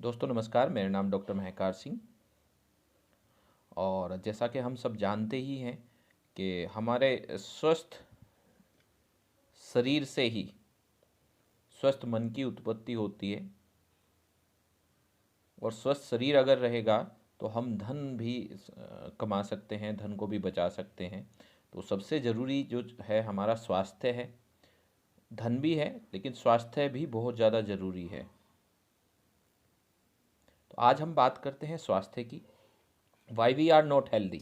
दोस्तों नमस्कार, मेरा नाम डॉक्टर महकार सिंह। और जैसा कि हम सब जानते ही हैं कि हमारे स्वस्थ शरीर से ही स्वस्थ मन की उत्पत्ति होती है। और स्वस्थ शरीर अगर रहेगा तो हम धन भी कमा सकते हैं, धन को भी बचा सकते हैं। तो सबसे ज़रूरी जो है हमारा स्वास्थ्य है। धन भी है लेकिन स्वास्थ्य भी बहुत ज़्यादा ज़रूरी है। तो आज हम बात करते हैं स्वास्थ्य की। Why we are not healthy.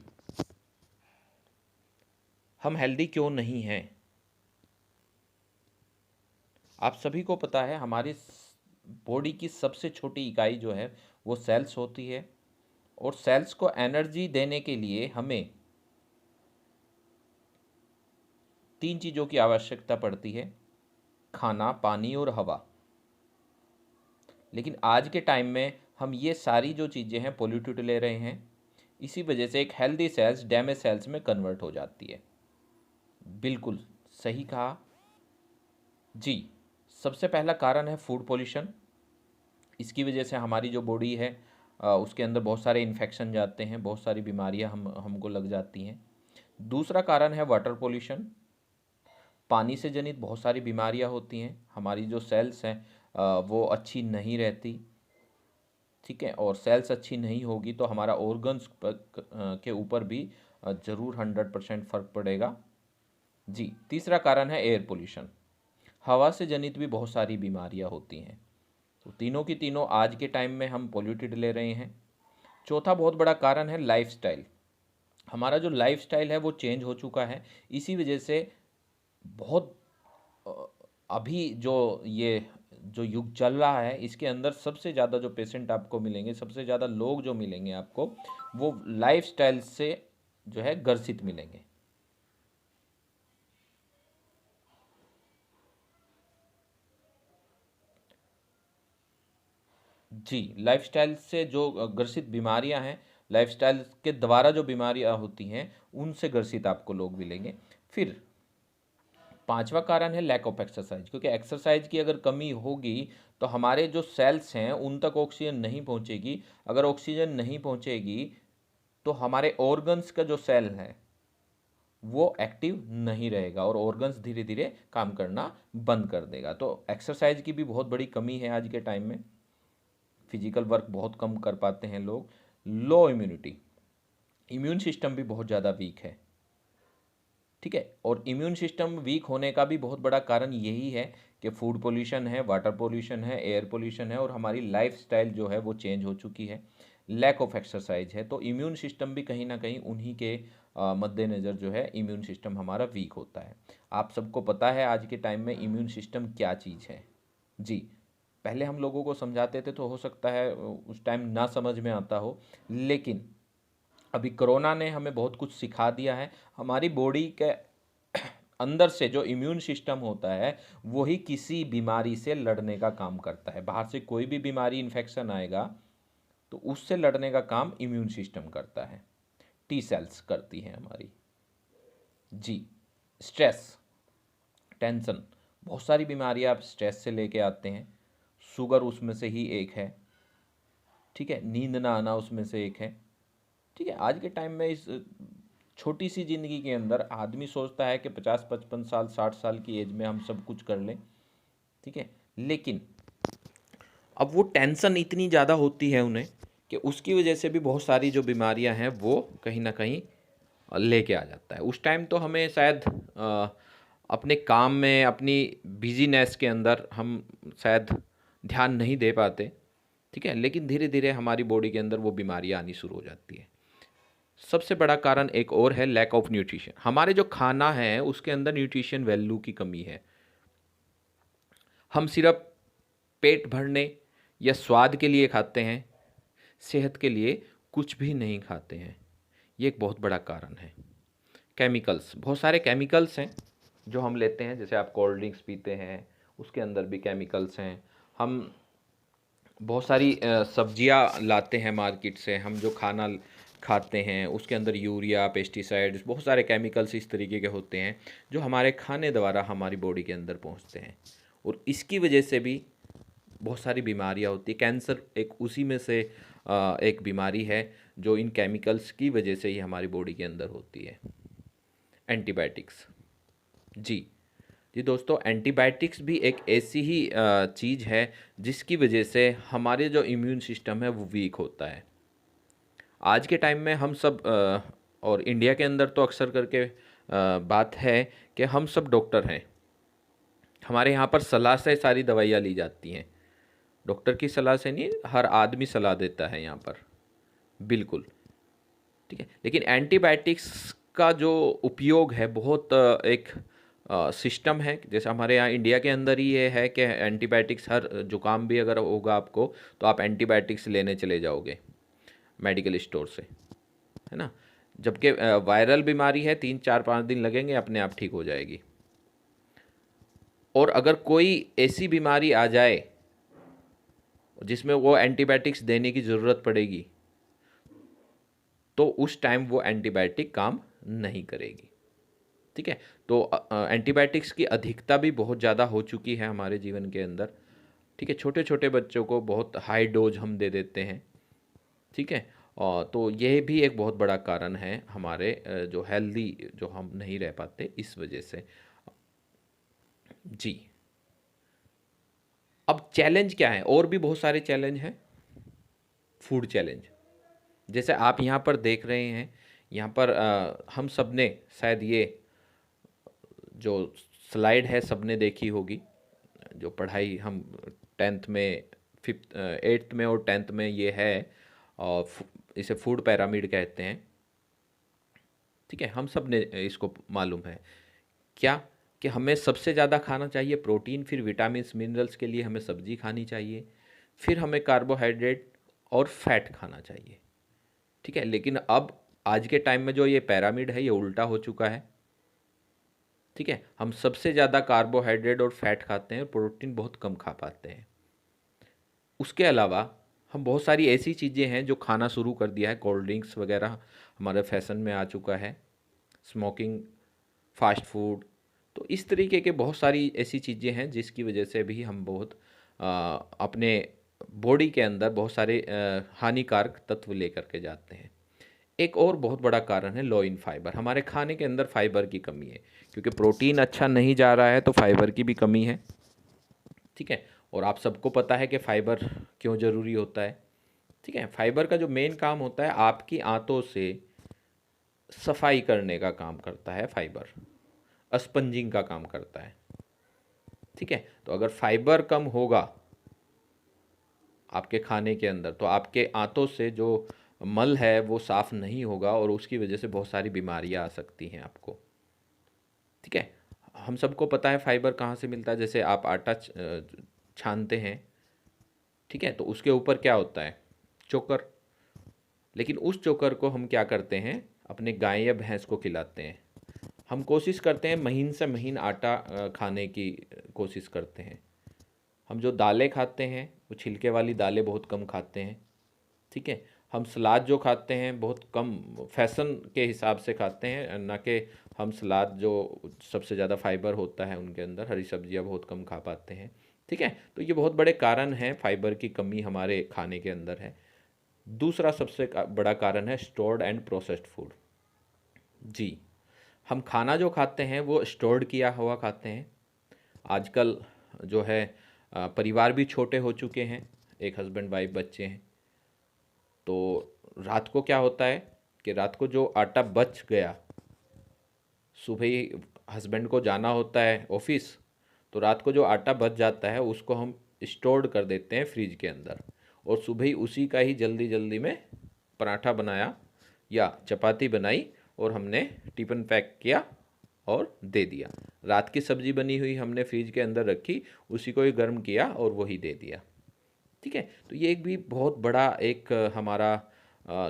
हम हेल्दी क्यों नहीं हैं? आप सभी को पता है हमारी बॉडी की सबसे छोटी इकाई जो है वो सेल्स होती है। और सेल्स को एनर्जी देने के लिए हमें तीन चीज़ों की आवश्यकता पड़ती है: खाना, पानी और हवा। लेकिन आज के टाइम में हम ये सारी जो चीज़ें हैं पोल्यूटेड ले रहे हैं। इसी वजह से एक हेल्दी सेल्स डैमेज सेल्स में कन्वर्ट हो जाती है। बिल्कुल सही कहा जी। सबसे पहला कारण है फूड पोल्यूशन। इसकी वजह से हमारी जो बॉडी है उसके अंदर बहुत सारे इन्फेक्शन जाते हैं, बहुत सारी बीमारियां हमको लग जाती हैं। दूसरा कारण है वाटर पोल्यूशन। पानी से जनित बहुत सारी बीमारियां होती हैं। हमारी जो सेल्स हैं वो अच्छी नहीं रहती। ठीक है, और सेल्स अच्छी नहीं होगी तो हमारा ऑर्गन्स के ऊपर भी ज़रूर 100% फ़र्क पड़ेगा जी। तीसरा कारण है एयर पोल्यूशन। हवा से जनित भी बहुत सारी बीमारियां होती हैं। तो तीनों की तीनों आज के टाइम में हम पोल्यूटेड ले रहे हैं। चौथा बहुत बड़ा कारण है लाइफस्टाइल। हमारा जो लाइफस्टाइल है वो चेंज हो चुका है। इसी वजह से बहुत अ, अभी जो युग चल रहा है इसके अंदर सबसे ज़्यादा जो पेशेंट आपको मिलेंगे, सबसे ज़्यादा लोग जो मिलेंगे आपको, वो लाइफस्टाइल से जो है ग्रसित मिलेंगे। जी, लाइफस्टाइल से जो ग्रसित बीमारियां हैं, लाइफस्टाइल के द्वारा जो बीमारियां होती हैं उनसे ग्रसित आपको लोग मिलेंगे। फिर पांचवा कारण है लैक ऑफ एक्सरसाइज। क्योंकि एक्सरसाइज की अगर कमी होगी तो हमारे जो सेल्स हैं उन तक ऑक्सीजन नहीं पहुंचेगी। अगर ऑक्सीजन नहीं पहुंचेगी तो हमारे ऑर्गन्स का जो सेल है वो एक्टिव नहीं रहेगा और ऑर्गन्स धीरे धीरे काम करना बंद कर देगा। तो एक्सरसाइज की भी बहुत बड़ी कमी है आज के टाइम में। फिजिकल वर्क बहुत कम कर पाते हैं लोग। लो इम्यूनिटी, इम्यून सिस्टम भी बहुत ज़्यादा वीक है। ठीक है, और इम्यून सिस्टम वीक होने का भी बहुत बड़ा कारण यही है कि फूड पोल्यूशन है, वाटर पोल्यूशन है, एयर पोल्यूशन है और हमारी लाइफस्टाइल जो है वो चेंज हो चुकी है। लैक ऑफ एक्सरसाइज है। तो इम्यून सिस्टम भी कहीं ना कहीं उन्हीं के मद्देनज़र जो है इम्यून सिस्टम हमारा वीक होता है। आप सबको पता है आज के टाइम में इम्यून सिस्टम क्या चीज़ है जी। पहले हम लोगों को समझाते थे तो हो सकता है उस टाइम ना समझ में आता हो, लेकिन अभी कोरोना ने हमें बहुत कुछ सिखा दिया है। हमारी बॉडी के अंदर से जो इम्यून सिस्टम होता है वही किसी बीमारी से लड़ने का काम करता है। बाहर से कोई भी बीमारी इन्फेक्शन आएगा तो उससे लड़ने का काम इम्यून सिस्टम करता है। टी सेल्स करती हैं हमारी जी। स्ट्रेस, टेंशन, बहुत सारी बीमारियां आप स्ट्रेस से लेके आते हैं। शुगर उसमें से ही एक है। ठीक है, नींद ना आना उसमें से एक है। ठीक है, आज के टाइम में इस छोटी सी ज़िंदगी के अंदर आदमी सोचता है कि 50-55 साल 60 साल की एज में हम सब कुछ कर लें। ठीक है, लेकिन अब वो टेंशन इतनी ज़्यादा होती है उन्हें कि उसकी वजह से भी बहुत सारी जो बीमारियां हैं वो कहीं ना कहीं लेके आ जाता है। उस टाइम तो हमें शायद अपने काम में, अपनी बिजीनेस के अंदर हम शायद ध्यान नहीं दे पाते। ठीक है, लेकिन धीरे धीरे हमारी बॉडी के अंदर वो बीमारियां आनी शुरू हो जाती है। सबसे बड़ा कारण एक और है लैक ऑफ न्यूट्रिशन। हमारे जो खाना है उसके अंदर न्यूट्रिशन वैल्यू की कमी है। हम सिर्फ पेट भरने या स्वाद के लिए खाते हैं, सेहत के लिए कुछ भी नहीं खाते हैं। ये एक बहुत बड़ा कारण है। केमिकल्स, बहुत सारे केमिकल्स हैं जो हम लेते हैं। जैसे आप कोल्ड ड्रिंक्स पीते हैं उसके अंदर भी केमिकल्स हैं। हम बहुत सारी सब्जियां लाते हैं मार्केट से, हम जो खाना खाते हैं उसके अंदर यूरिया, पेस्टिसाइड्स, बहुत सारे केमिकल्स इस तरीके के होते हैं जो हमारे खाने द्वारा हमारी बॉडी के अंदर पहुंचते हैं। और इसकी वजह से भी बहुत सारी बीमारियां होती है। कैंसर एक उसी में से एक बीमारी है जो इन केमिकल्स की वजह से ही हमारी बॉडी के अंदर होती है। एंटीबायोटिक्स, जी जी दोस्तों, एंटीबायोटिक्स भी एक ऐसी ही चीज़ है जिसकी वजह से हमारे जो इम्यून सिस्टम है वो वीक होता है। आज के टाइम में हम सब और इंडिया के अंदर तो अक्सर करके बात है कि हम सब डॉक्टर हैं। हमारे यहाँ पर सलाह से सारी दवाइयाँ ली जाती हैं, डॉक्टर की सलाह से नहीं, हर आदमी सलाह देता है यहाँ पर, बिल्कुल। ठीक है, लेकिन एंटीबायोटिक्स का जो उपयोग है बहुत एक सिस्टम है। जैसे हमारे यहाँ इंडिया के अंदर ही ये है कि एंटीबायोटिक्स, हर जुकाम भी अगर होगा आपको तो आप एंटीबायोटिक्स लेने चले जाओगे मेडिकल स्टोर से, है ना। जबकि वायरल बीमारी है, 3 4 5 दिन लगेंगे, अपने आप ठीक हो जाएगी। और अगर कोई ऐसी बीमारी आ जाए जिसमें वो एंटीबायोटिक्स देने की ज़रूरत पड़ेगी तो उस टाइम वो एंटीबायोटिक काम नहीं करेगी। ठीक है, तो एंटीबायोटिक्स की अधिकता भी बहुत ज़्यादा हो चुकी है हमारे जीवन के अंदर। ठीक है, छोटे छोटे बच्चों को बहुत हाई डोज हम दे देते हैं। ठीक है, और तो यह भी एक बहुत बड़ा कारण है हमारे जो हेल्दी जो हम नहीं रह पाते इस वजह से। जी, अब चैलेंज क्या है, और भी बहुत सारे चैलेंज हैं। फूड चैलेंज, जैसे आप यहाँ पर देख रहे हैं, यहाँ पर हम सब ने शायद ये जो स्लाइड है सबने देखी होगी, जो पढ़ाई हम 10th में, 5th 8th में और 10th में ये है, और इसे फूड पिरामिड कहते हैं। ठीक है, हम सब ने इसको मालूम है क्या, कि हमें सबसे ज़्यादा खाना चाहिए प्रोटीन, फिर विटामिन मिनरल्स के लिए हमें सब्जी खानी चाहिए, फिर हमें कार्बोहाइड्रेट और फैट खाना चाहिए। ठीक है, लेकिन अब आज के टाइम में जो ये पिरामिड है ये उल्टा हो चुका है। ठीक है, हम सबसे ज़्यादा कार्बोहाइड्रेट और फैट खाते हैं, प्रोटीन बहुत कम खा पाते हैं। उसके अलावा हम बहुत सारी ऐसी चीज़ें हैं जो खाना शुरू कर दिया है, कोल्ड ड्रिंक्स वगैरह हमारे फैशन में आ चुका है, स्मोकिंग, फास्ट फूड। तो इस तरीके के बहुत सारी ऐसी चीज़ें हैं जिसकी वजह से भी हम बहुत अपने बॉडी के अंदर बहुत सारे हानिकारक तत्व लेकर के जाते हैं। एक और बहुत बड़ा कारण है लो इन फाइबर, हमारे खाने के अंदर फाइबर की कमी है, क्योंकि प्रोटीन अच्छा नहीं जा रहा है तो फाइबर की भी कमी है। ठीक है, और आप सबको पता है कि फाइबर क्यों ज़रूरी होता है। ठीक है, फाइबर का जो मेन काम होता है, आपकी आंतों से सफाई करने का काम करता है फाइबर, अस्पंजिंग का काम करता है। ठीक है, तो अगर फाइबर कम होगा आपके खाने के अंदर तो आपके आंतों से जो मल है वो साफ़ नहीं होगा और उसकी वजह से बहुत सारी बीमारियां आ सकती हैं आपको। ठीक है, हम सबको पता है फाइबर कहाँ से मिलता है। जैसे आप आटा छानते हैं, ठीक है, तो उसके ऊपर क्या होता है, चोकर। लेकिन उस चोकर को हम क्या करते हैं, अपने गाय या भैंस को खिलाते हैं। हम कोशिश करते हैं महीन से महीन आटा खाने की कोशिश करते हैं। हम जो दालें खाते हैं वो छिलके वाली दालें बहुत कम खाते हैं। ठीक है, हम सलाद जो खाते हैं बहुत कम फैशन के हिसाब से खाते हैं, ना कि हम सलाद जो सबसे ज़्यादा फाइबर होता है उनके अंदर, हरी सब्जियां बहुत कम खा पाते हैं। ठीक है, तो ये बहुत बड़े कारण हैं, फाइबर की कमी हमारे खाने के अंदर है। दूसरा सबसे बड़ा कारण है स्टोर्ड एंड प्रोसेस्ड फूड। जी, हम खाना जो खाते हैं वो स्टोर्ड किया हुआ खाते हैं। आजकल जो है परिवार भी छोटे हो चुके हैं, एक हस्बैंड वाइफ बच्चे हैं, तो रात को क्या होता है कि रात को जो आटा बच गया, सुबह ही हस्बैंड को जाना होता है ऑफिस, तो रात को जो आटा बच जाता है उसको हम स्टोर्ड कर देते हैं फ्रिज के अंदर, और सुबह ही उसी का ही जल्दी जल्दी में पराठा बनाया या चपाती बनाई और हमने टिफ़िन पैक किया और दे दिया। रात की सब्ज़ी बनी हुई हमने फ्रिज के अंदर रखी, उसी को ही गर्म किया और वही दे दिया। ठीक है, तो ये एक भी बहुत बड़ा एक हमारा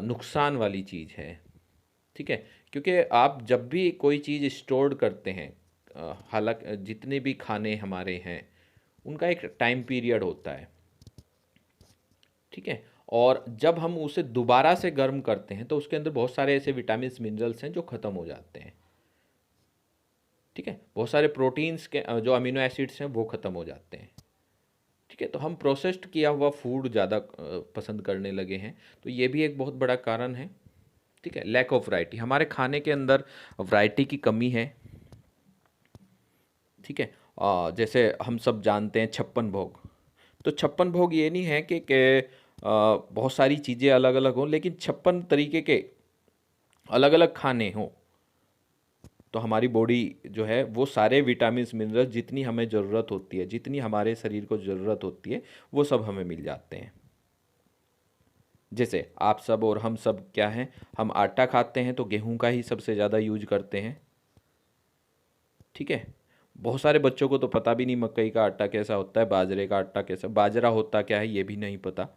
नुकसान वाली चीज़ है। ठीक है, क्योंकि आप जब भी कोई चीज़ स्टोर करते हैं, हालांकि जितने भी खाने हमारे हैं उनका एक टाइम पीरियड होता है। ठीक है, और जब हम उसे दोबारा से गर्म करते हैं तो उसके अंदर बहुत सारे ऐसे विटामिन मिनरल्स हैं जो ख़त्म हो जाते हैं। ठीक है, बहुत सारे प्रोटीन्स के जो अमीनो एसिड्स हैं वो ख़त्म हो जाते हैं। ठीक है, तो हम प्रोसेस्ड किया हुआ फूड ज़्यादा पसंद करने लगे हैं, तो ये भी एक बहुत बड़ा कारण है। ठीक है, लैक ऑफ वैरायटी, हमारे खाने के अंदर वैरायटी की कमी है। ठीक है, जैसे हम सब जानते हैं छप्पन भोग, तो छप्पन भोग ये नहीं है कि बहुत सारी चीज़ें अलग अलग हों, लेकिन छप्पन तरीके के अलग अलग खाने हों, तो हमारी बॉडी जो है वो सारे विटामिन्स मिनरल्स जितनी हमें ज़रूरत होती है, जितनी हमारे शरीर को ज़रूरत होती है, वो सब हमें मिल जाते हैं। जैसे आप सब और हम सब क्या हैं, हम आटा खाते हैं तो गेहूं का ही सबसे ज़्यादा यूज करते हैं। ठीक है, बहुत सारे बच्चों को तो पता भी नहीं मकई का आटा कैसा होता है, बाजरे का आटा कैसा, बाजरा होता क्या है ये भी नहीं पता,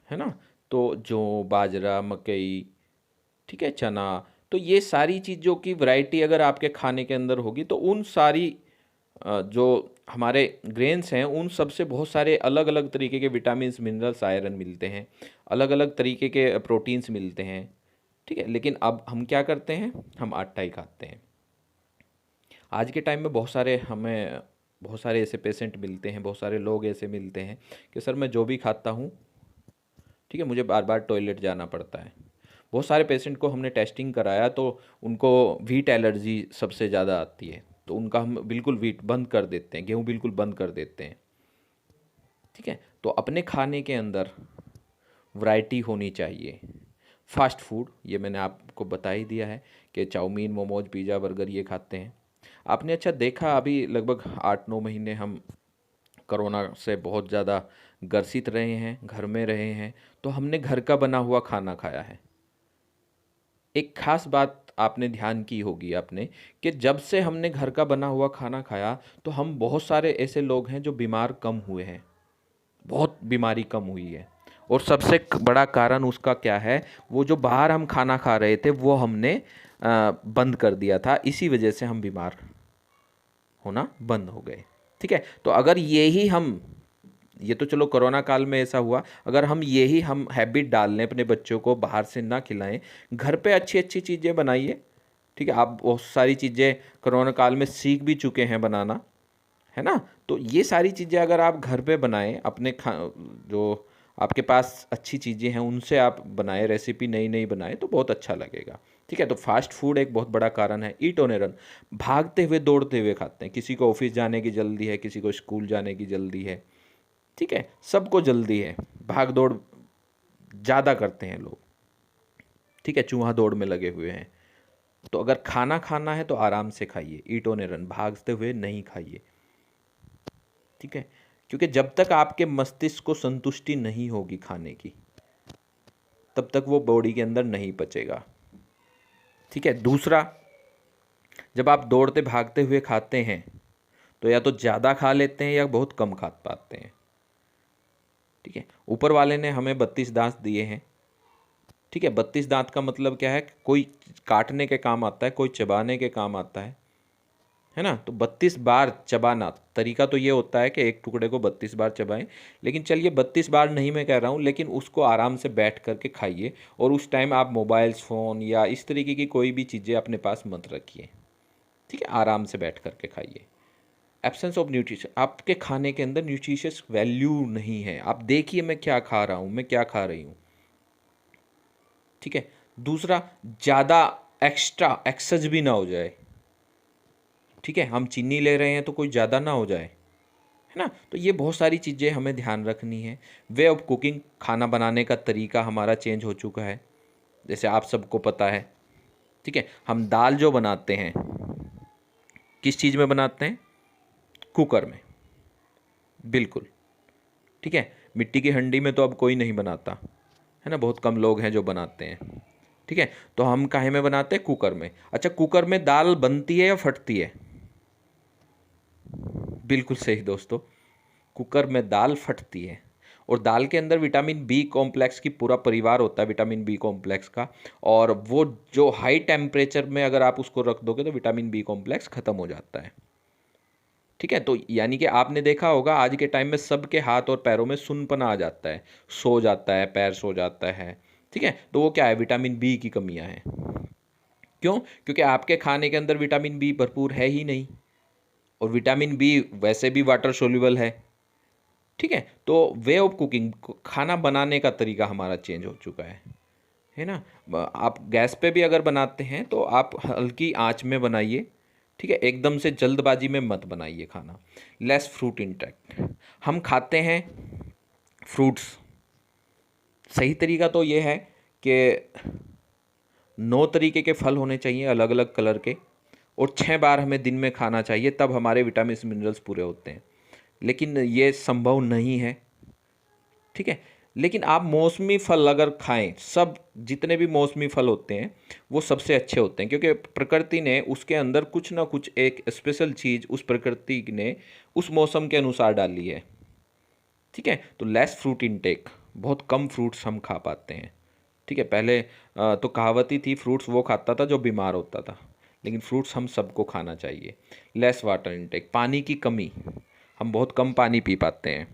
है ना। तो जो बाजरा, मकई, ठीक है, चना, तो ये सारी चीज़ों की वैरायटी अगर आपके खाने के अंदर होगी तो उन सारी जो हमारे ग्रेन्स हैं उन सब से बहुत सारे अलग अलग तरीके के विटामिन्स, मिनरल्स, आयरन मिलते हैं, अलग अलग तरीके के प्रोटीन्स मिलते हैं। ठीक है, लेकिन अब हम क्या करते हैं, हम आटा ही खाते हैं। आज के टाइम में बहुत सारे ऐसे पेशेंट मिलते हैं, बहुत सारे लोग ऐसे मिलते हैं कि सर मैं जो भी खाता हूँ, ठीक है, मुझे बार बार टॉयलेट जाना पड़ता है। बहुत सारे पेशेंट को हमने टेस्टिंग कराया तो उनको व्हीट एलर्जी सबसे ज़्यादा आती है, तो उनका हम बिल्कुल व्हीट बंद कर देते हैं, गेहूँ बिल्कुल बंद कर देते हैं। ठीक है, तो अपने खाने के अंदर वैरायटी होनी चाहिए। फास्ट फूड, ये मैंने आपको बता ही दिया है कि चाउमीन, मोमोज, पिज़्ज़ा, बर्गर ये खाते हैं। आपने अच्छा देखा, अभी लगभग 8-9 महीने हम कोरोना से बहुत ज़्यादा ग्रसित रहे हैं, घर में रहे हैं, तो हमने घर का बना हुआ खाना खाया है। एक खास बात आपने ध्यान की होगी आपने, कि जब से हमने घर का बना हुआ खाना खाया तो हम बहुत सारे ऐसे लोग हैं जो बीमार कम हुए हैं, बहुत बीमारी कम हुई है। और सबसे बड़ा कारण उसका क्या है, वो जो बाहर हम खाना खा रहे थे वो हमने बंद कर दिया था, इसी वजह से हम बीमार होना बंद हो गए। ठीक है, तो अगर ये तो चलो कोरोना काल में ऐसा हुआ, अगर हम हैबिट डाल लें अपने बच्चों को, बाहर से ना खिलाएं, घर पे अच्छी अच्छी चीज़ें बनाइए। ठीक है, आप बहुत सारी चीज़ें कोरोना काल में सीख भी चुके हैं बनाना, है ना। तो ये सारी चीज़ें अगर आप घर पे बनाएं, जो आपके पास अच्छी चीज़ें हैं उनसे आप बनाएं, रेसिपी नई नई बनाएं, तो बहुत अच्छा लगेगा। ठीक है, तो फास्ट फूड एक बहुत बड़ा कारण है। ईट ऑन ए रन, भागते हुए दौड़ते हुए खाते हैं, किसी को ऑफिस जाने की जल्दी है, किसी को स्कूल जाने की जल्दी है। ठीक है, सबको जल्दी है, भाग दौड़ ज़्यादा करते हैं लोग। ठीक है, चूहा दौड़ में लगे हुए हैं। तो अगर खाना खाना है तो आराम से खाइए, ईट ऑन ए रन, भागते हुए नहीं खाइए। ठीक है, क्योंकि जब तक आपके मस्तिष्क को संतुष्टि नहीं होगी खाने की, तब तक वो बॉडी के अंदर नहीं पचेगा। ठीक है, दूसरा, जब आप दौड़ते भागते हुए खाते हैं तो या तो ज़्यादा खा लेते हैं या बहुत कम खा पाते हैं। ठीक है, ऊपर वाले ने हमें 32 दांत दिए हैं। ठीक है, 32 दांत का मतलब क्या है, कोई काटने के काम आता है, कोई चबाने के काम आता है ना। तो 32 बार चबाना, तरीका तो ये होता है कि एक टुकड़े को 32 बार चबाएं, लेकिन चलिए 32 बार नहीं मैं कह रहा हूँ, लेकिन उसको आराम से बैठ करके खाइए, और उस टाइम आप मोबाइल्स, फ़ोन या इस तरीके की कोई भी चीज़ें अपने पास मत रखिए। ठीक है, आराम से बैठ करके खाइए। एब्सेंस ऑफ न्यूट्रिशन, आपके खाने के अंदर न्यूट्रिशियस वैल्यू नहीं है। आप देखिए मैं क्या खा रहा हूँ, मैं क्या खा रही हूँ। ठीक है, दूसरा, ज़्यादा एक्स्ट्रा एक्सेस भी ना हो जाए। ठीक है, हम चीनी ले रहे हैं तो कोई ज़्यादा ना हो जाए, है ना। तो ये बहुत सारी चीज़ें हमें ध्यान रखनी है। वे ऑफ कुकिंग, खाना बनाने का तरीका हमारा चेंज हो चुका है, जैसे आप सबको पता है। ठीक है, हम दाल जो बनाते हैं किस चीज़ में बनाते हैं, कुकर में, बिल्कुल। ठीक है, मिट्टी की हंडी में तो अब कोई नहीं बनाता, है ना, बहुत कम लोग हैं जो बनाते हैं। ठीक है, तो हम काहे में बनाते हैं, कुकर में। अच्छा, कुकर में दाल बनती है या फटती है, बिल्कुल सही दोस्तों, कुकर में दाल फटती है। और दाल के अंदर विटामिन बी कॉम्प्लेक्स की पूरा परिवार होता है, विटामिन बी कॉम्प्लेक्स का, और वो जो हाई टेम्परेचर में अगर आप उसको रख दोगे तो विटामिन बी कॉम्प्लेक्स ख़त्म हो जाता है। ठीक है, तो यानी कि आपने देखा होगा आज के टाइम में सबके हाथ और पैरों में सुन्नपना आ जाता है, सो जाता है, पैर सो जाता है। ठीक है, तो वो क्या है, विटामिन बी की कमियां हैं। क्यों, क्योंकि आपके खाने के अंदर विटामिन बी भरपूर है ही नहीं, और विटामिन बी वैसे भी वाटर सोल्यूबल है। ठीक है। तो वे ऑफ कुकिंग, खाना बनाने का तरीका हमारा चेंज हो चुका है ना। आप गैस पे भी अगर बनाते हैं तो आप हल्की आंच में बनाइए, ठीक है, एकदम से जल्दबाजी में मत बनाइए खाना। लेस फ्रूट इंटेक, हम खाते हैं फ्रूट्स, सही तरीका तो ये है कि 9 तरीके के फल होने चाहिए अलग अलग कलर के, और 6 बार हमें दिन में खाना चाहिए, तब हमारे विटामिन मिनरल्स पूरे होते हैं। लेकिन ये संभव नहीं है, ठीक है। लेकिन आप मौसमी फल अगर खाएं, सब जितने भी मौसमी फल होते हैं वो सबसे अच्छे होते हैं, क्योंकि प्रकृति ने उसके अंदर कुछ ना कुछ एक स्पेशल चीज़ उस प्रकृति ने उस मौसम के अनुसार डाली है, ठीक है। तो लेस फ्रूट इनटेक, बहुत कम फ्रूट्स हम खा पाते हैं, ठीक है। पहले तो कहावत ही थी, फ्रूट्स वो खाता था जो बीमार होता था, लेकिन फ्रूट्स हम सबको खाना चाहिए। लेस वाटर इनटेक, पानी की कमी, हम बहुत कम पानी पी पाते हैं,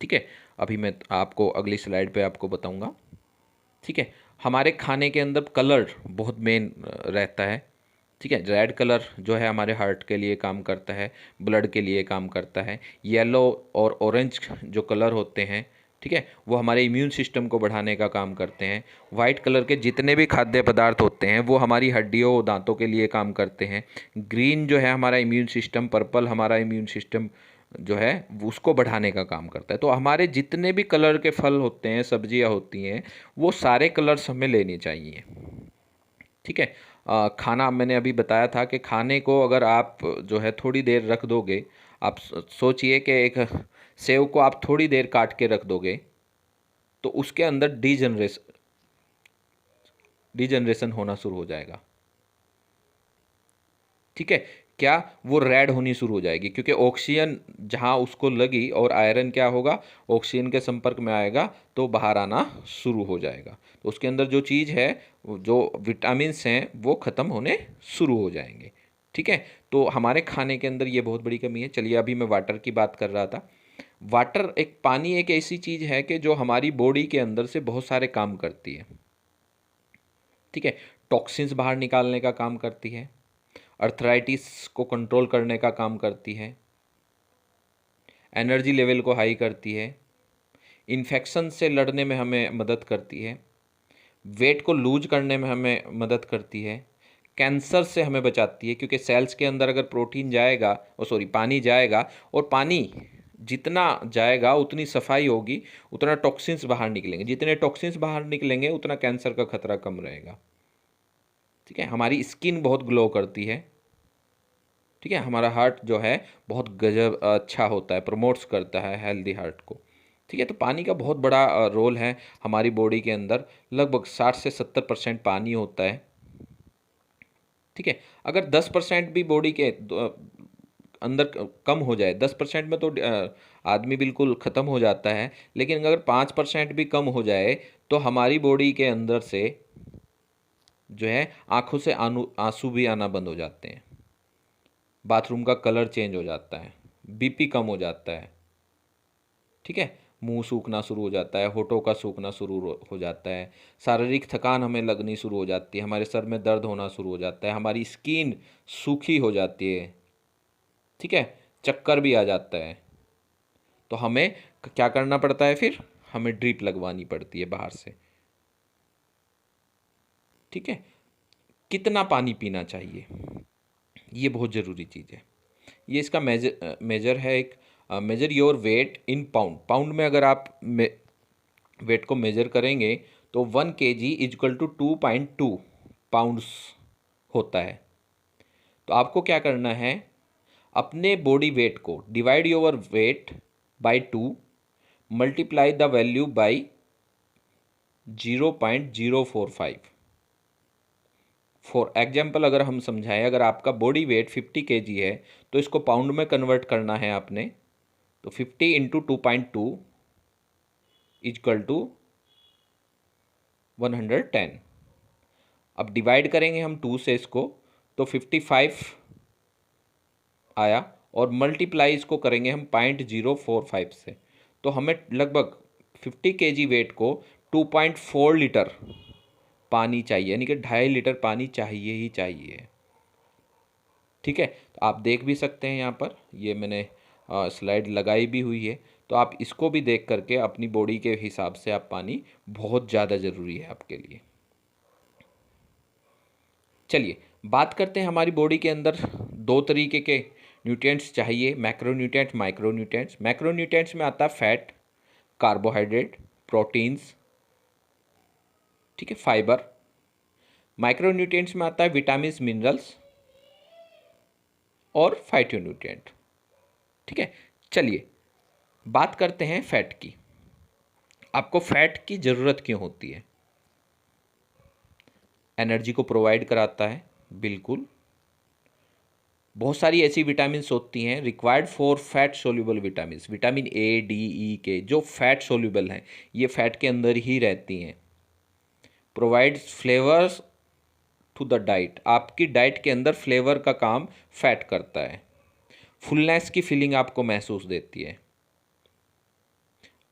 ठीक है। अभी मैं आपको अगली स्लाइड पे आपको बताऊंगा, ठीक है। हमारे खाने के अंदर कलर बहुत मेन रहता है, ठीक है। रेड कलर जो है हमारे हार्ट के लिए काम करता है, ब्लड के लिए काम करता है। येलो और ऑरेंज जो कलर होते हैं, ठीक है, वो हमारे इम्यून सिस्टम को बढ़ाने का काम करते हैं। वाइट कलर के जितने भी खाद्य पदार्थ होते हैं वो हमारी हड्डियों दांतों के लिए काम करते हैं। ग्रीन जो है हमारा इम्यून सिस्टम, पर्पल हमारा इम्यून सिस्टम जो है उसको बढ़ाने का काम करता है। तो हमारे जितने भी कलर के फल होते हैं, सब्जियां होती हैं, वो सारे कलर्स हमें लेने चाहिए, ठीक है। खाना मैंने अभी बताया था कि खाने को अगर आप जो है थोड़ी देर रख दोगे, आप सोचिए कि एक सेव को आप थोड़ी देर काट के रख दोगे तो उसके अंदर डिजनरेशन होना शुरू हो जाएगा, ठीक है। क्या वो रेड होनी शुरू हो जाएगी, क्योंकि ऑक्सीजन जहाँ उसको लगी और आयरन क्या होगा, ऑक्सीजन के संपर्क में आएगा तो बाहर आना शुरू हो जाएगा। तो उसके अंदर जो चीज़ है, जो विटामिन्स हैं वो ख़त्म होने शुरू हो जाएंगे, ठीक है। तो हमारे खाने के अंदर ये बहुत बड़ी कमी है। चलिए, अभी मैं वाटर की बात कर रहा था। वाटर, एक पानी एक ऐसी चीज़ है कि जो हमारी बॉडी के अंदर से बहुत सारे काम करती है, ठीक है। टॉक्सिन्स बाहर निकालने का काम करती है, अर्थराइटिस को कंट्रोल करने का काम करती है, एनर्जी लेवल को हाई करती है, इन्फेक्शन से लड़ने में हमें मदद करती है, वेट को लूज करने में हमें मदद करती है, कैंसर से हमें बचाती है, क्योंकि सेल्स के अंदर अगर प्रोटीन जाएगा, पानी जाएगा, और पानी जितना जाएगा उतनी सफाई होगी, उतना टॉक्सिन्स बाहर निकलेंगे, जितने टॉक्सिन्स बाहर निकलेंगे उतना कैंसर का खतरा कम रहेगा, ठीक है। हमारी स्किन बहुत ग्लो करती है, ठीक है। हमारा हार्ट जो है बहुत गजब अच्छा होता है, प्रमोट्स करता है हेल्दी हार्ट को, ठीक है। तो पानी का बहुत बड़ा रोल है हमारी बॉडी के अंदर। लगभग 60 से 70% पानी होता है, ठीक है। अगर 10% भी बॉडी के अंदर कम हो जाए, 10% में तो आदमी बिल्कुल ख़त्म हो जाता है, लेकिन अगर 5% भी कम हो जाए तो हमारी बॉडी के अंदर से जो है आंखों से आंसू भी आना बंद हो जाते हैं, बाथरूम का कलर चेंज हो जाता है, बीपी कम हो जाता है, ठीक है। मुंह सूखना शुरू हो जाता है, होठों का सूखना शुरू हो जाता है, शारीरिक थकान हमें लगनी शुरू हो जाती है, हमारे सर में दर्द होना शुरू हो जाता है, हमारी स्किन सूखी हो जाती है, ठीक है, चक्कर भी आ जाता है। तो हमें क्या करना पड़ता है फिर, हमें ड्रिप लगवानी पड़ती है बाहर से, ठीक है। कितना पानी पीना चाहिए, ये बहुत ज़रूरी चीज़ है। ये इसका मेजर है, एक major your weight in pound. Pound में अगर आप वेट को मेजर करेंगे तो 1 kg इजक्वल टू 2.2 पाउंड्स होता है। तो आपको क्या करना है, अपने बॉडी वेट को divide your weight by 2, multiply the value by 0.045। For example अगर हम समझाएं, अगर आपका बॉडी वेट 50 kg है तो इसको पाउंड में कन्वर्ट करना है आपने, तो 50 इंटू 2.2 इजक्वल टू 110। अब डिवाइड करेंगे हम 2 से इसको, तो 55 आया, और मल्टीप्लाई इसको करेंगे हम 0.045 से, तो हमें लगभग 50 kg वेट को 2.4 लीटर पानी चाहिए, यानी कि 2.5 लीटर पानी चाहिए ही चाहिए, ठीक है। तो आप देख भी सकते हैं यहाँ पर, ये मैंने स्लाइड लगाई भी हुई है। तो आप इसको भी देख करके अपनी बॉडी के हिसाब से आप पानी बहुत ज़्यादा ज़रूरी है आपके लिए। चलिए बात करते हैं हमारी बॉडी के अंदर दो तरीके के न्यूट्रिएंट्स चाहिए, मैक्रोन्यूट्रिएंट्स, माइक्रोन्यूट्रिएंट्स। मैक्रोन्यूट्रिएंट्स में आता है फैट, कार्बोहाइड्रेट, प्रोटीन्स, ठीक है, फाइबर। माइक्रोन्यूट्रिएंट्स में आता है विटामिन्स, मिनरल्स और फाइटोन्यूट्रिएंट, ठीक है। चलिए बात करते हैं फैट की। आपको फैट की ज़रूरत क्यों होती है? एनर्जी को प्रोवाइड कराता है, बिल्कुल। बहुत सारी ऐसी विटामिन्स होती हैं required for fat soluble vitamins, vitamin A, D, E K, जो फैट सोल्यूबल हैं, ये फैट के अंदर ही रहती हैं। Provides flavours to the diet, आपकी डाइट के अंदर फ्लेवर का काम फैट करता है। फुलनेस की फीलिंग आपको महसूस देती है।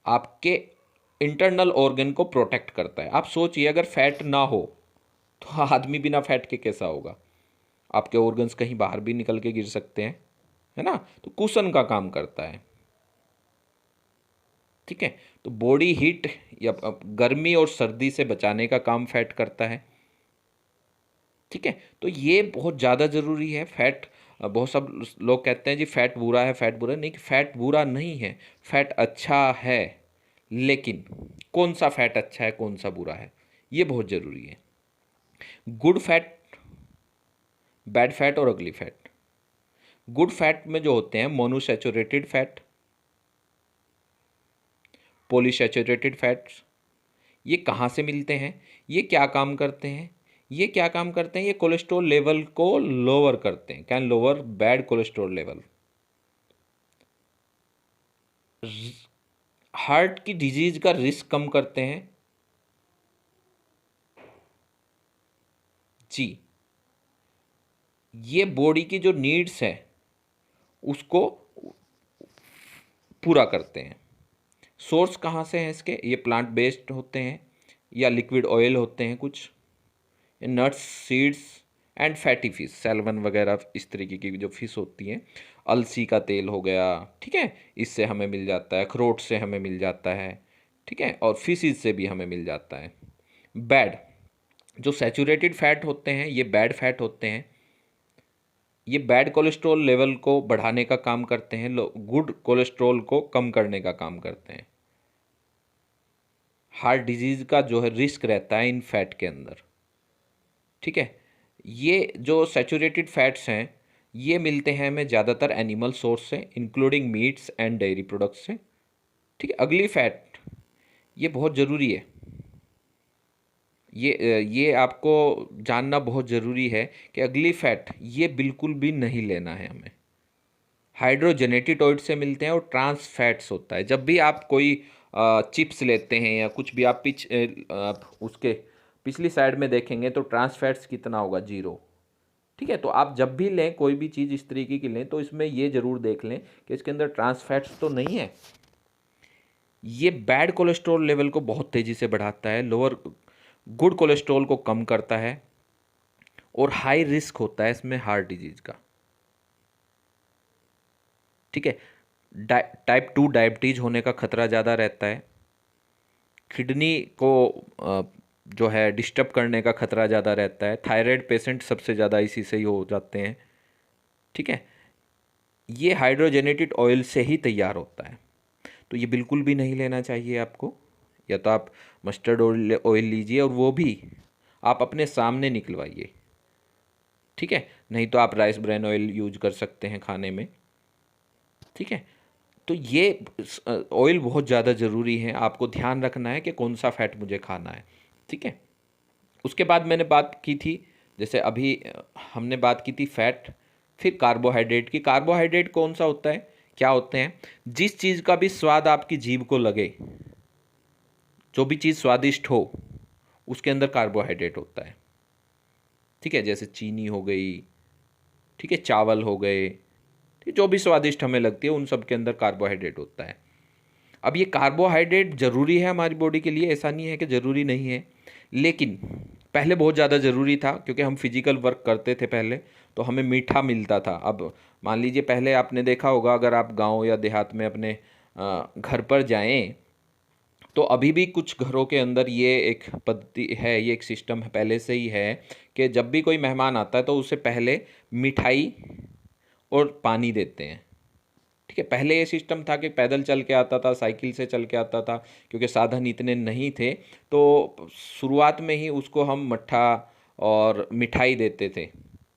आपके इंटरनल ऑर्गन को प्रोटेक्ट करता है। आप सोचिए अगर फैट ना हो तो आदमी बिना फैट के कैसा होगा? आपके ऑर्गन्स कहीं बाहर भी निकल के गिर सकते हैं, है ना। तो कुशन का काम करता है, ठीक है। तो बॉडी हीट या गर्मी और सर्दी से बचाने का काम फैट करता है, ठीक है। तो ये बहुत ज़्यादा ज़रूरी है फैट। बहुत सब लोग कहते हैं जी फैट बुरा है, फैट बुरा नहीं। फैट बुरा नहीं है, फैट अच्छा है, लेकिन कौन सा फैट अच्छा है, कौन सा बुरा है, ये बहुत ज़रूरी है। गुड फैट, बैड फैट और अगली फैट। गुड फैट में जो होते हैं मोनोसैचुरेटेड फैट, पॉलीसैचुरेटेड फैट्स, ये कहाँ से मिलते हैं, ये क्या काम करते हैं? ये क्या काम करते हैं? ये कोलेस्ट्रॉल लेवल को लोअर करते हैं, can lower bad cholesterol level. Heart की डिजीज का रिस्क कम करते हैं जी। ये बॉडी की जो नीड्स है उसको पूरा करते हैं। सोर्स कहाँ से हैं इसके? ये प्लांट बेस्ड होते हैं या लिक्विड ऑयल होते हैं कुछ, nuts, seeds and fatty fish, salmon वगैरह इस तरीके की जो फिश होती हैं। अलसी का तेल हो गया, ठीक है, इससे हमें मिल जाता है। अखरोट से हमें मिल जाता है, ठीक है, और फिशेज से भी हमें मिल जाता है। बैड, जो सैचुरेटेड फैट होते हैं ये बैड फैट होते हैं। ये बैड कोलेस्ट्रॉल लेवल को बढ़ाने का काम करते हैं, गुड कोलेस्ट्रॉल को कम करने का काम करते हैं। हार्ट डिजीज़ का जो है रिस्क रहता है इन फैट के अंदर, ठीक है। ये जो सैचुरेटेड फैट्स हैं ये मिलते हैं हमें ज़्यादातर एनिमल सोर्स से, including meets and dairy products से, ठीक है। अगली फैट, ये बहुत ज़रूरी है। ये आपको जानना बहुत ज़रूरी है कि अगली फैट ये बिल्कुल भी नहीं लेना है हमें। हाइड्रोजनेटेड ऑयल से मिलते हैं और ट्रांस फैट्स होता है। जब भी आप कोई चिप्स लेते हैं या कुछ भी आप उसके पिछली साइड में देखेंगे तो ट्रांस फैट्स कितना होगा? 0, ठीक है। तो आप जब भी लें कोई भी चीज़ इस तरीके की लें तो इसमें ये ज़रूर देख लें कि इसके अंदर ट्रांस फैट्स तो नहीं है। ये बैड कोलेस्ट्रॉल लेवल को बहुत तेज़ी से बढ़ाता है, लोअर गुड कोलेस्ट्रॉल को कम करता है, और हाई रिस्क होता है इसमें हार्ट डिजीज़ का, ठीक है। टाइप 2 डायबिटीज़ होने का खतरा ज़्यादा रहता है। किडनी को जो है डिस्टर्ब करने का खतरा ज़्यादा रहता है। थायराइड पेशेंट सबसे ज़्यादा इसी से ही हो जाते हैं, ठीक है। ये हाइड्रोजनेटेड ऑयल से ही तैयार होता है, तो ये बिल्कुल भी नहीं लेना चाहिए आपको। या तो आप मस्टर्ड ऑयल लीजिए और वो भी आप अपने सामने निकलवाइए, ठीक है। नहीं तो आप राइस ब्रान ऑयल यूज कर सकते हैं खाने में, ठीक है। तो ये ऑयल बहुत ज़्यादा ज़रूरी है, आपको ध्यान रखना है कि कौन सा फैट मुझे खाना है, ठीक है। उसके बाद मैंने बात की थी, जैसे अभी हमने बात की थी फैट, फिर कार्बोहाइड्रेट की। कार्बोहाइड्रेट कौन सा होता है, क्या होते हैं? जिस चीज़ का भी स्वाद आपकी जीभ को लगे, जो भी चीज़ स्वादिष्ट हो उसके अंदर कार्बोहाइड्रेट होता है, ठीक है। जैसे चीनी हो गई, ठीक है, चावल हो गए, ठीक, जो भी स्वादिष्ट हमें लगती है उन सब के अंदर कार्बोहाइड्रेट होता है। अब ये कार्बोहाइड्रेट ज़रूरी है हमारी बॉडी के लिए, ऐसा नहीं है कि ज़रूरी नहीं है, लेकिन पहले बहुत ज़्यादा ज़रूरी था क्योंकि हम फिजिकल वर्क करते थे पहले, तो हमें मीठा मिलता था। अब मान लीजिए पहले आपने देखा होगा, अगर आप गांव या देहात में अपने घर पर जाएं तो अभी भी कुछ घरों के अंदर ये एक पद्धति है, ये एक सिस्टम पहले से ही है कि जब भी कोई मेहमान आता है तो उसे पहले मिठाई और पानी देते हैं। ठीक है, पहले ये सिस्टम था कि पैदल चल के आता था, साइकिल से चल के आता था, क्योंकि साधन इतने नहीं थे, तो शुरुआत में ही उसको हम मट्ठा और मिठाई देते थे।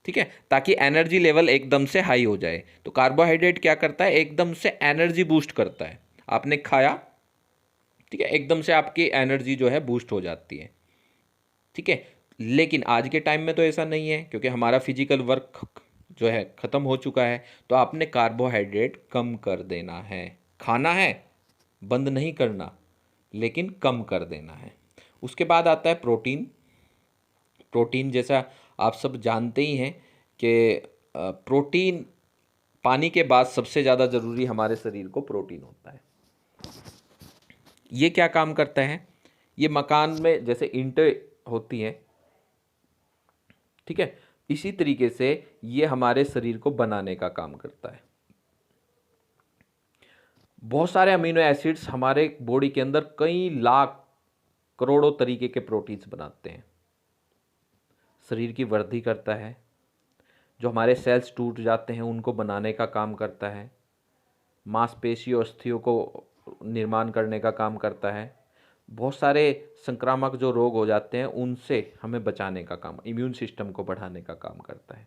ठीक है, ताकि एनर्जी लेवल एकदम से हाई हो जाए। तो कार्बोहाइड्रेट क्या करता है, एकदम से एनर्जी बूस्ट करता है। आपने खाया, ठीक है, एकदम से आपकी एनर्जी जो है बूस्ट हो जाती है। ठीक है, लेकिन आज के टाइम में तो ऐसा नहीं है, क्योंकि हमारा फिजिकल वर्क जो है ख़त्म हो चुका है। तो आपने कार्बोहाइड्रेट कम कर देना है। खाना है, बंद नहीं करना, लेकिन कम कर देना है। उसके बाद आता है प्रोटीन। प्रोटीन जैसा आप सब जानते ही हैं कि प्रोटीन पानी के बाद सबसे ज़्यादा ज़रूरी हमारे शरीर को प्रोटीन होता है। ये क्या काम करता है, ये मकान में जैसे ईंटें होती हैं, ठीक है, इसी तरीके से ये हमारे शरीर को बनाने का काम करता है। बहुत सारे अमीनो एसिड्स हमारे बॉडी के अंदर कई लाख करोड़ों तरीके के प्रोटीन्स बनाते हैं। शरीर की वृद्धि करता है, जो हमारे सेल्स टूट जाते हैं उनको बनाने का काम करता है, मांसपेशियों अस्थियों को निर्माण करने का काम करता है, बहुत सारे संक्रामक जो रोग हो जाते हैं उनसे हमें बचाने का काम, इम्यून सिस्टम को बढ़ाने का काम करता है।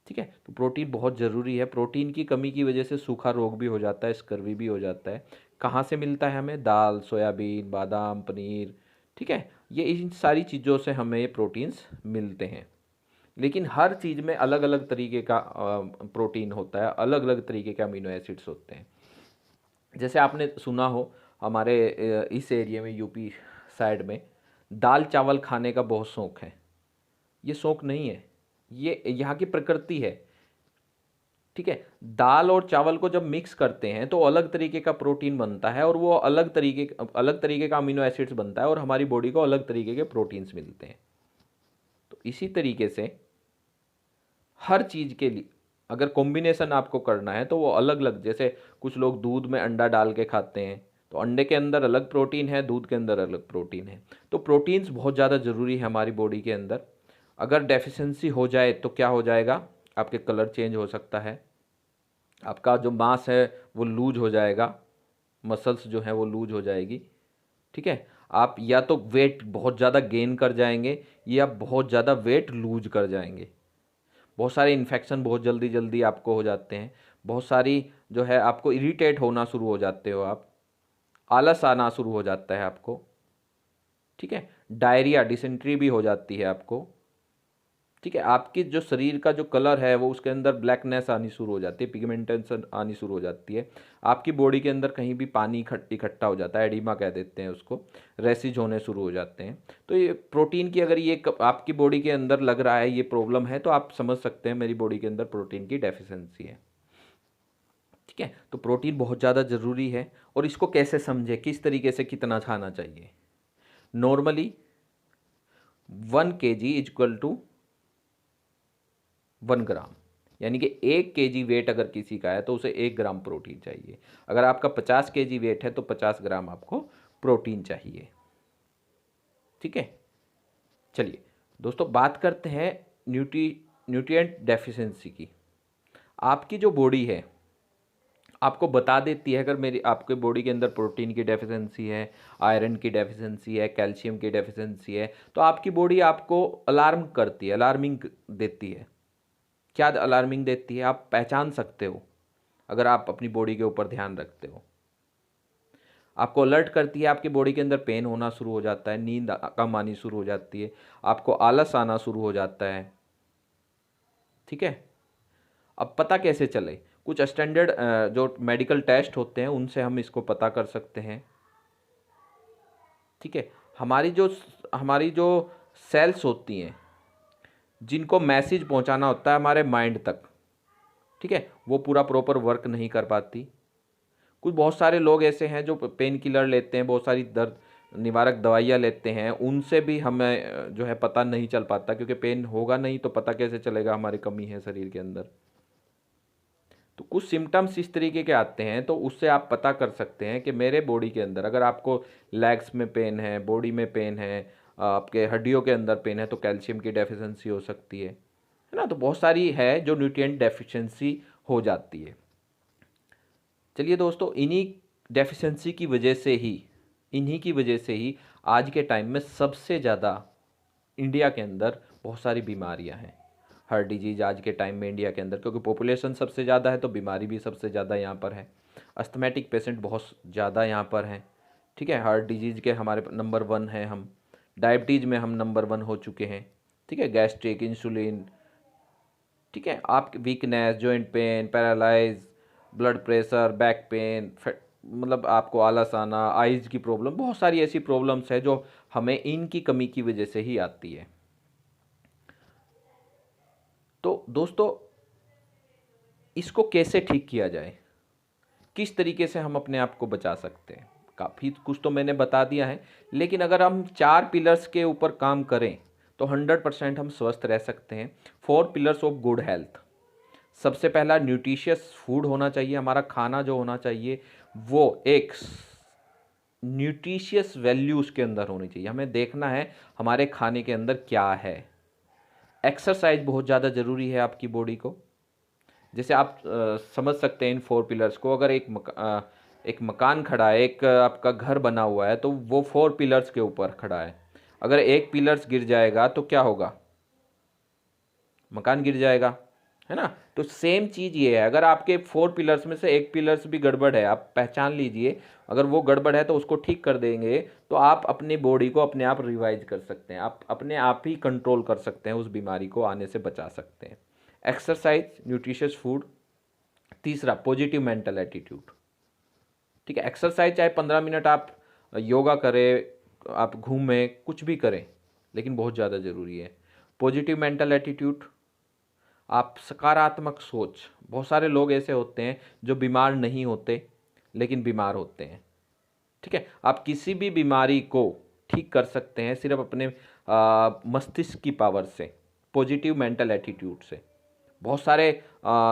ठीक है, तो प्रोटीन बहुत ज़रूरी है। प्रोटीन की कमी की वजह से सूखा रोग भी हो जाता है, स्कर्वी भी हो जाता है। कहाँ से मिलता है हमें, दाल, सोयाबीन, बादाम, पनीर, ठीक है, ये इन सारी चीज़ों से हमें ये प्रोटीन्स मिलते हैं। लेकिन हर चीज़ में अलग अलग तरीके का प्रोटीन होता है, अलग अलग तरीके के अमीनो एसिड्स होते हैं। जैसे आपने सुना हो हमारे इस एरिया में, यूपी साइड में, दाल चावल खाने का बहुत शौक़ है। ये शौक़ नहीं है, ये यहाँ की प्रकृति है। ठीक है, दाल और चावल को जब मिक्स करते हैं तो अलग तरीके का प्रोटीन बनता है, और वो अलग तरीके का अमीनो एसिड्स बनता है, और हमारी बॉडी को अलग तरीके के प्रोटीन्स मिलते हैं। तो इसी तरीके से हर चीज़ के लिए अगर कॉम्बिनेशन आपको करना है तो वो अलग अलग, जैसे कुछ लोग दूध में अंडा डाल के खाते हैं, तो अंडे के अंदर अलग प्रोटीन है, दूध के अंदर अलग प्रोटीन है। तो प्रोटीन्स बहुत ज़्यादा ज़रूरी है हमारी बॉडी के अंदर। अगर डेफिशिएंसी हो जाए तो क्या हो जाएगा, आपके कलर चेंज हो सकता है, आपका जो मांस है वो लूज हो जाएगा, मसल्स जो है वो लूज हो जाएगी। ठीक है, आप या तो वेट बहुत ज़्यादा गेन कर जाएंगे या बहुत ज़्यादा वेट लूज कर जाएंगे। बहुत सारे इन्फेक्शन बहुत जल्दी जल्दी आपको हो जाते हैं, बहुत सारी जो है आपको इरिटेट होना शुरू हो जाते हो, आप आलस आना शुरू हो जाता है आपको। ठीक है, डायरिया, डिसेंट्री भी हो जाती है आपको। ठीक है, आपकी जो शरीर का जो कलर है वो उसके अंदर ब्लैकनेस आनी शुरू हो जाती है, पिगमेंटेशन आनी शुरू हो जाती है। आपकी बॉडी के अंदर कहीं भी पानी इकट्ठा हो जाता है, एडिमा कह देते हैं उसको, रेसिज होने शुरू हो जाते हैं। तो ये प्रोटीन की अगर ये आपकी बॉडी के अंदर लग रहा है, ये प्रॉब्लम है, तो आप समझ सकते हैं मेरी बॉडी के अंदर प्रोटीन की डेफिशिएंसी है। ठीक है, तो प्रोटीन बहुत ज़्यादा ज़रूरी है। और इसको कैसे समझे, किस तरीके से कितना खाना चाहिए। नॉर्मली 1 kg इक्वल टू 1 ग्राम, यानी कि 1 kg वेट अगर किसी का है तो उसे 1 ग्राम प्रोटीन चाहिए। अगर आपका 50 kg वेट है तो 50 ग्राम आपको प्रोटीन चाहिए। ठीक है, चलिए दोस्तों बात करते हैं न्यूट्रिएंट डेफिशिएंसी की। आपकी जो बॉडी है आपको बता देती है, अगर मेरी आपके बॉडी के अंदर प्रोटीन की डेफिशिएंसी है, आयरन की डेफिशिएंसी है, कैल्शियम की डेफिशिएंसी है, तो आपकी बॉडी आपको अलार्म करती है, अलार्मिंग देती है। क्या अलार्मिंग देती है, आप पहचान सकते हो अगर आप अपनी बॉडी के ऊपर ध्यान रखते हो। आपको अलर्ट करती है, आपकी बॉडी के अंदर पेन होना शुरू हो जाता है, नींद कम आनी शुरू हो जाती है, आपको आलस आना शुरू हो जाता है। ठीक है, अब पता कैसे चले, कुछ स्टैंडर्ड जो मेडिकल टेस्ट होते हैं उनसे हम इसको पता कर सकते हैं। ठीक है, हमारी जो सेल्स होती हैं जिनको मैसेज पहुंचाना होता है हमारे माइंड तक, ठीक है, वो पूरा प्रॉपर वर्क नहीं कर पाती। कुछ बहुत सारे लोग ऐसे हैं जो पेन किलर लेते हैं, बहुत सारी दर्द निवारक दवाइयाँ लेते हैं, उनसे भी हमें जो है पता नहीं चल पाता, क्योंकि पेन होगा नहीं तो पता कैसे चलेगा हमारी कमी है शरीर के अंदर। तो कुछ सिम्टम्स इस तरीके के आते हैं, तो उससे आप पता कर सकते हैं कि मेरे बॉडी के अंदर अगर आपको लेग्स में पेन है, बॉडी में पेन है, आपके हड्डियों के अंदर पेन है, तो कैल्शियम की डेफिशिएंसी हो सकती है ना। तो बहुत सारी है जो न्यूट्रिएंट डेफिशिएंसी हो जाती है। चलिए दोस्तों, इन्हीं की वजह से ही आज के टाइम में सबसे ज़्यादा इंडिया के अंदर बहुत सारी बीमारियां हैं। हार्ट डिजीज आज के टाइम में इंडिया के अंदर, क्योंकि पॉपुलेशन सबसे ज़्यादा है तो बीमारी भी सबसे ज़्यादा यहाँ पर है। अस्थमेटिक पेशेंट बहुत ज़्यादा यहाँ पर हैं। ठीक है, हार्ट डिजीज़ के हमारे नंबर 1 हैं हम। डायबिटीज़ में हम नंबर 1 हो चुके हैं। ठीक है, गैस्ट्रिक, इंसुलिन, ठीक है, आप weakness, joint pain, paralyse, blood pressure, back pain, मतलब आपको आलस आना, आइज़ की प्रॉब्लम, बहुत सारी ऐसी प्रॉब्लम्स है जो हमें इनकी कमी की वजह से ही आती है। तो दोस्तों, इसको कैसे ठीक किया जाए, किस तरीके से हम अपने आप को बचा सकते हैं, काफ़ी कुछ तो मैंने बता दिया है, लेकिन अगर हम 4 पिलर्स के ऊपर काम करें तो 100% हम स्वस्थ रह सकते हैं। 4 पिलर्स ऑफ गुड हेल्थ। सबसे पहला, न्यूट्रिशियस फूड होना चाहिए। हमारा खाना जो होना चाहिए वो एक न्यूट्रिशियस वैल्यू उसके अंदर होनी चाहिए। हमें देखना है हमारे खाने के अंदर क्या है। एक्सरसाइज बहुत ज़्यादा ज़रूरी है आपकी बॉडी को। जैसे आप समझ सकते हैं इन 4 पिलर्स को। अगर एक मकान खड़ा है, एक आपका घर बना हुआ है, तो वो 4 पिलर्स के ऊपर खड़ा है। अगर एक पिलर्स गिर जाएगा तो क्या होगा? मकान गिर जाएगा, है ना। तो सेम चीज़ ये है, अगर आपके 4 पिलर्स में से एक पिलर्स भी गड़बड़ है, आप पहचान लीजिए। अगर वो गड़बड़ है तो उसको ठीक कर देंगे तो आप अपनी बॉडी को अपने आप रिवाइज कर सकते हैं। आप अपने आप ही कंट्रोल कर सकते हैं, उस बीमारी को आने से बचा सकते हैं। Exercise, nutritious food. तीसरा, पॉजिटिव मेंटल एटीट्यूड। ठीक है, एक्सरसाइज चाहे 15 मिनट आप योगा करें, आप घूमें, कुछ भी करें, लेकिन बहुत ज़्यादा ज़रूरी है। पॉजिटिव मेंटल एटीट्यूड, आप सकारात्मक सोच। बहुत सारे लोग ऐसे होते हैं जो बीमार नहीं होते लेकिन बीमार होते हैं। ठीक है, आप किसी भी बीमारी को ठीक कर सकते हैं सिर्फ अपने मस्तिष्क की पावर से, पॉजिटिव मेंटल एटीट्यूड से। बहुत सारे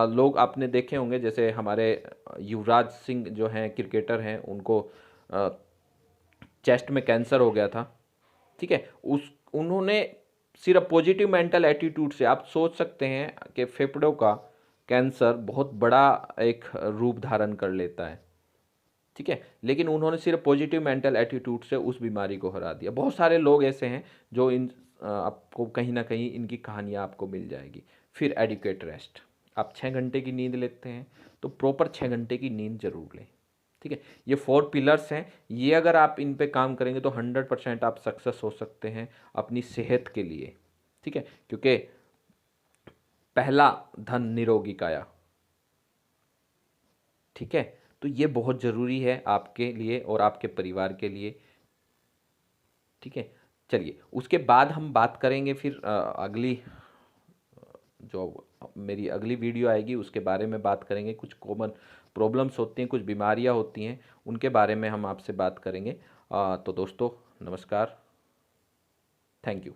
लोग आपने देखे होंगे, जैसे हमारे युवराज सिंह जो हैं, क्रिकेटर हैं, उनको चेस्ट में कैंसर हो गया था। ठीक है, उन्होंने सिर्फ पॉजिटिव मेंटल एटीट्यूड से, आप सोच सकते हैं कि फेफड़ों का कैंसर बहुत बड़ा एक रूप धारण कर लेता है। ठीक है, लेकिन उन्होंने सिर्फ पॉजिटिव मेंटल एटीट्यूड से उस बीमारी को हरा दिया। बहुत सारे लोग ऐसे हैं जो आपको कहीं ना कहीं इनकी कहानियाँ आपको मिल जाएगी। फिर एडिक्वेट रेस्ट। आप 6 घंटे की नींद लेते हैं तो प्रॉपर 6 घंटे की नींद जरूर लें। ठीक है, ये 4 पिलर्स हैं, ये अगर आप इन पे काम करेंगे तो 100% आप सक्सेस हो सकते हैं अपनी सेहत के लिए। ठीक है, क्योंकि पहला धन निरोगी काया। ठीक है, तो ये बहुत ज़रूरी है आपके लिए और आपके परिवार के लिए। ठीक है, चलिए उसके बाद हम बात करेंगे फिर अगली जो मेरी अगली वीडियो आएगी उसके बारे में बात करेंगे। कुछ कॉमन प्रॉब्लम्स होती हैं, कुछ बीमारियां होती हैं, उनके बारे में हम आपसे बात करेंगे। तो दोस्तों, नमस्कार, थैंक यू।